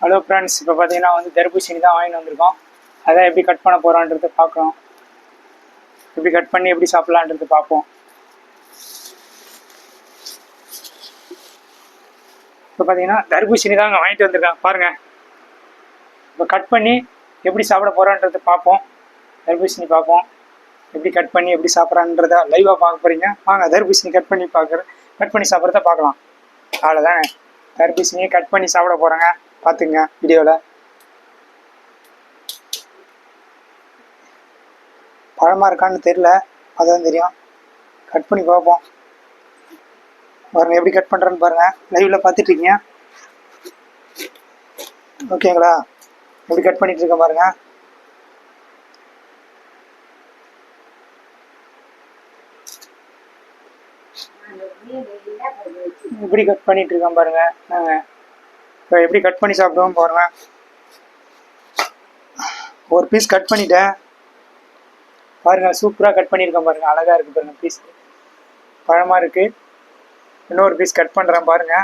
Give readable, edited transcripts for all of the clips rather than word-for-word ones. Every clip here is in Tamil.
ஹலோ ஃப்ரெண்ட்ஸ், இப்போ பார்த்தீங்கன்னா தர்பூசணி தான் வாங்கிட்டு வந்திருக்கோம். அதான் எப்படி கட் பண்ண போகிறோன்றது பார்க்குறோம். எப்படி கட் பண்ணி எப்படி சாப்பிட்லான்றது பார்ப்போம். இப்போ பார்த்தீங்கன்னா தர்பூசணி தான் அங்கே வாங்கிட்டு வந்திருக்கேன் பாருங்கள். இப்போ கட் பண்ணி எப்படி சாப்பிட போகிறோன்றது பார்ப்போம். தர்பூசணி பார்ப்போம், எப்படி கட் பண்ணி எப்படி சாப்பிட்றான்றத லைவாக பார்க்க போகிறீங்க. வாங்க தர்பூசணி கட் பண்ணி சாப்பிட்றத பார்க்கலாம். அவ்வளோதாங்க, தர்பூசணியை கட் பண்ணி சாப்பிட போகிறேங்க. பார்த்துங்க வீடியோவில். பழமாக இருக்கான்னு தெரில, அதான் தெரியும். கட் பண்ணி பார்ப்போம். பாருங்கள் எப்படி கட் பண்ணுறேன்னு பாருங்கள். லைவில் பார்த்துட்ருக்கீங்க ஓகேங்களா? எப்படி கட் பண்ணிட்டு இருக்கேன் பாருங்கள். எப்படி கட் பண்ணிட்டு இருக்கேன் பாருங்க. நாங்கள் இப்போ எப்படி கட் பண்ணி சாப்பிடுவோம் பாருங்க. ஒரு பீஸ் கட் பண்ணிட்டேன் பாருங்க. சூப்பராக கட் பண்ணியிருக்கேன் பாருங்க. அழகா இருக்கு பாருங்க. பீஸ் பழமா இருக்கு. இன்னொரு பீஸ் கட் பண்ணுறேன் பாருங்க.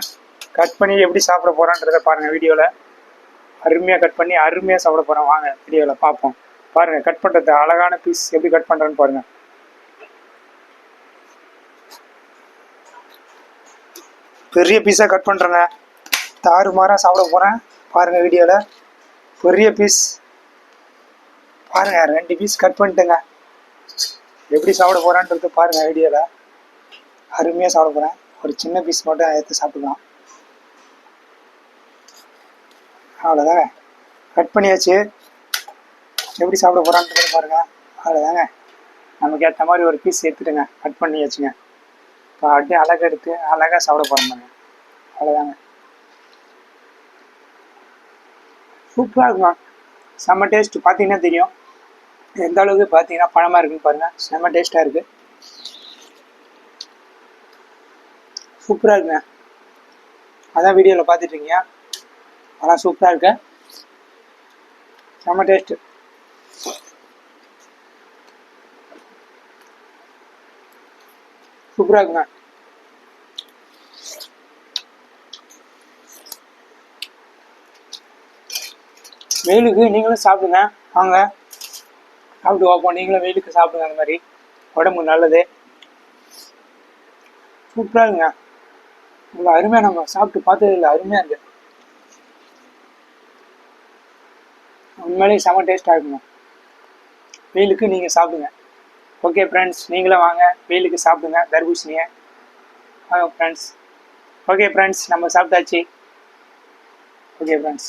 கட் பண்ணி எப்படி சாப்பிட போறான்றதை பாருங்க வீடியோவில். அருமையாக கட் பண்ணி அருமையாக சாப்பிட போகிறேன். வாங்க வீடியோவில் பார்ப்போம். பாருங்க கட் பண்ணுறது அழகான பீஸ் எப்படி கட் பண்ணுறேன்னு பாருங்க. பெரிய பீஸாக கட் பண்ணுறேங்க. தாறுமாறாக சாப்பிட போகிறேன் பாருங்கள் வீடியோவில். பெரிய பீஸ் பாருங்கள். 2 பீஸ் கட் பண்ணிட்டேங்க. எப்படி சாப்பிட போகிறான்றது பாருங்கள் வீடியோவில். அருமையாக சாப்பிட போகிறேன். ஒரு சின்ன பீஸ் மட்டும் எடுத்து சாப்பிட்டுக்கலாம். அவ்வளோதாங்க, கட் பண்ணியாச்சு. எப்படி சாப்பிட போகிறான்றது பாருங்கள். அவ்வளோதாங்க, நமக்கு ஏற்ற மாதிரி ஒரு பீஸ் எடுத்துட்டுங்க. கட் பண்ணியாச்சுங்க. இப்போ அப்படியே அழகாக எடுத்து அழகாக சாப்பிட போகிறோம் பாருங்க. அவ்வளோதாங்க, சூப்பராக இருக்குங்க. செம்ம டேஸ்ட். பார்த்தீங்கன்னா தெரியும் எந்த அளவுக்கு பார்த்தீங்கன்னா பழமாக இருக்குன்னு பாருங்கள். செம்ம டேஸ்ட்டாக இருக்குது. சூப்பராக இருக்குங்க. அதான் வீடியோவில் பார்த்துட்ருக்கீங்க. ஆனால் சூப்பராக இருக்கு. செம்ம டேஸ்ட்டு. சூப்பராக இருக்குங்க. வெயிலுக்கு நீங்களும் சாப்பிடுங்க. வாங்க சாப்பிட்டு பார்ப்போம். நீங்களும் வெயிலுக்கு சாப்பிடுங்க. அந்த மாதிரி உடம்புக்கு நல்லது. சூப்பராக இருக்குங்க. இவ்வளோ அருமையாக நம்ம சாப்பிட்டு பார்த்தது இல்லை. அருமையாக இருக்கு. உண்மையிலேயே செம்ம டேஸ்ட்டாக இருக்குங்க. வெயிலுக்கு நீங்கள் சாப்பிடுங்க. ஓகே ஃப்ரெண்ட்ஸ், நீங்களும் வாங்க வெயிலுக்கு சாப்பிடுங்க தர்பூசணியை. வாங்க ஃப்ரெண்ட்ஸ். ஓகே ஃப்ரெண்ட்ஸ், நம்ம சாப்பிட்டாச்சு. Okay friends.